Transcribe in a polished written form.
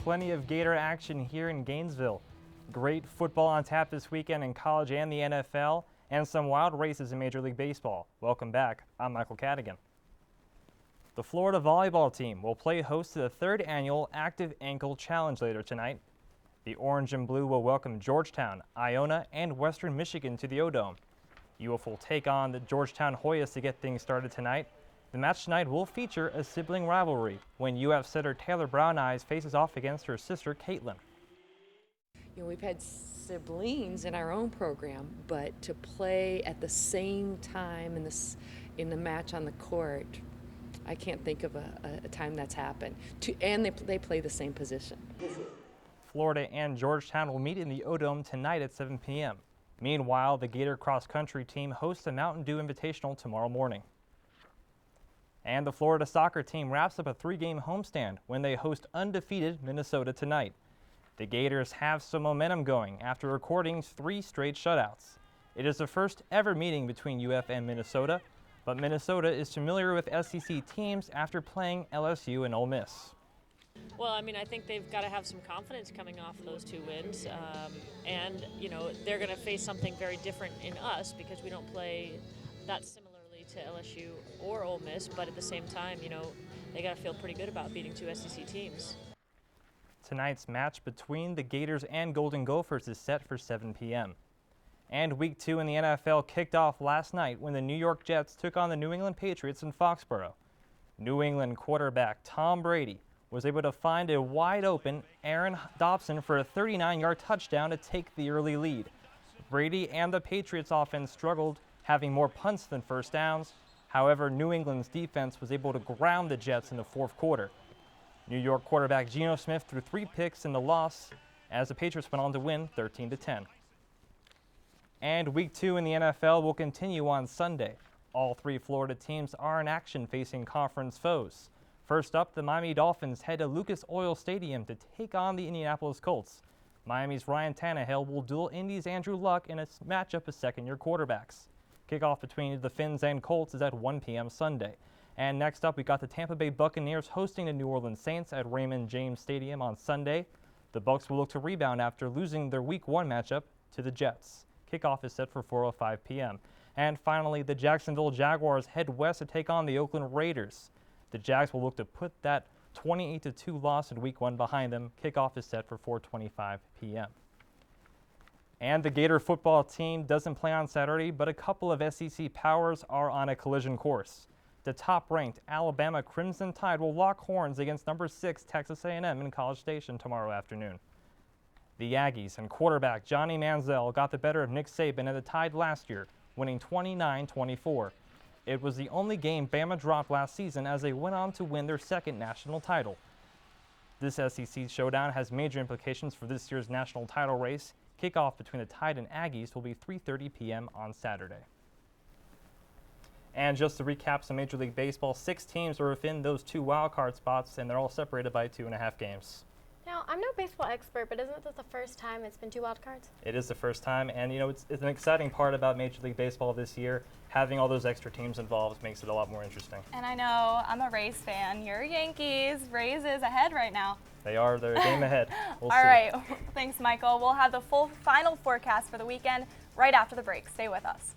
plenty of Gator action here in Gainesville. Great football on tap this weekend in college and the NFL, and some wild races in Major League Baseball. Welcome back. I'm Michael Cadigan. The Florida volleyball team will play host to the 3rd annual Active Ankle Challenge later tonight. The orange and blue will welcome Georgetown, Iona, and Western Michigan to the O-Dome. UF will take on the Georgetown Hoyas to get things started tonight. The match tonight will feature a sibling rivalry when UF setter Taylor Brown Eyes faces off against her sister Caitlin. You know, we've had siblings in our own program, but to play at the same time in the match on the court, I can't think of a time that's happened. And they play the same position. Florida and Georgetown will meet in the O-Dome tonight at 7 p.m. Meanwhile, the Gator cross country team hosts a Mountain Dew Invitational tomorrow morning. And the Florida soccer team wraps up a 3-game homestand when they host undefeated Minnesota tonight. The Gators have some momentum going after recording 3 straight shutouts. It is the first ever meeting between UF and Minnesota, but Minnesota is familiar with SEC teams after playing LSU and Ole Miss. Well, I mean, I think they've got to have some confidence coming off of those 2 wins. And, you know, they're going to face something very different in us because we don't play that similarly to LSU or Ole Miss. But at the same time, you know, they got to feel pretty good about beating 2 SEC teams. Tonight's match between the Gators and Golden Gophers is set for 7 p.m. And Week 2 in the NFL kicked off last night when the New York Jets took on the New England Patriots in Foxborough. New England quarterback Tom Brady was able to find a wide-open Aaron Dobson for a 39-yard touchdown to take the early lead. Brady and the Patriots offense struggled, having more punts than first downs. However, New England's defense was able to ground the Jets in the 4th quarter. New York quarterback Geno Smith threw 3 picks in the loss as the Patriots went on to win 13-10. And Week 2 in the NFL will continue on Sunday. All 3 Florida teams are in action facing conference foes. First up, the Miami Dolphins head to Lucas Oil Stadium to take on the Indianapolis Colts. Miami's Ryan Tannehill will duel Indy's Andrew Luck in a matchup of second-year quarterbacks. Kickoff between the Fins and Colts is at 1 p.m. Sunday. And next up, we got the Tampa Bay Buccaneers hosting the New Orleans Saints at Raymond James Stadium on Sunday. The Bucs will look to rebound after losing their Week 1 matchup to the Jets. Kickoff is set for 4:05 p.m. And finally, the Jacksonville Jaguars head west to take on the Oakland Raiders. The Jags will look to put that 28-2 loss in Week 1 behind them. Kickoff is set for 4:25 p.m. And the Gator football team doesn't play on Saturday, but a couple of SEC powers are on a collision course. The top-ranked Alabama Crimson Tide will lock horns against number 6 Texas A&M in College Station tomorrow afternoon. The Aggies and quarterback Johnny Manziel got the better of Nick Saban and the Tide last year, winning 29-24. It was the only game Bama dropped last season as they went on to win their 2nd national title. This SEC showdown has major implications for this year's national title race. Kickoff between the Tide and Aggies will be 3:30 p.m. on Saturday. And just to recap some Major League Baseball, 6 teams are within those 2 wildcard spots, and they're all separated by 2.5 games. Now, I'm no baseball expert, but isn't this the first time it's been 2 wild cards? It is the first time, and you know, it's an exciting part about Major League Baseball this year. Having all those extra teams involved makes it a lot more interesting. And I know I'm a Rays fan. You're Yankees. Rays is ahead right now. They're a game ahead. We'll see. All right. Thanks, Michael. We'll have the full final forecast for the weekend right after the break. Stay with us.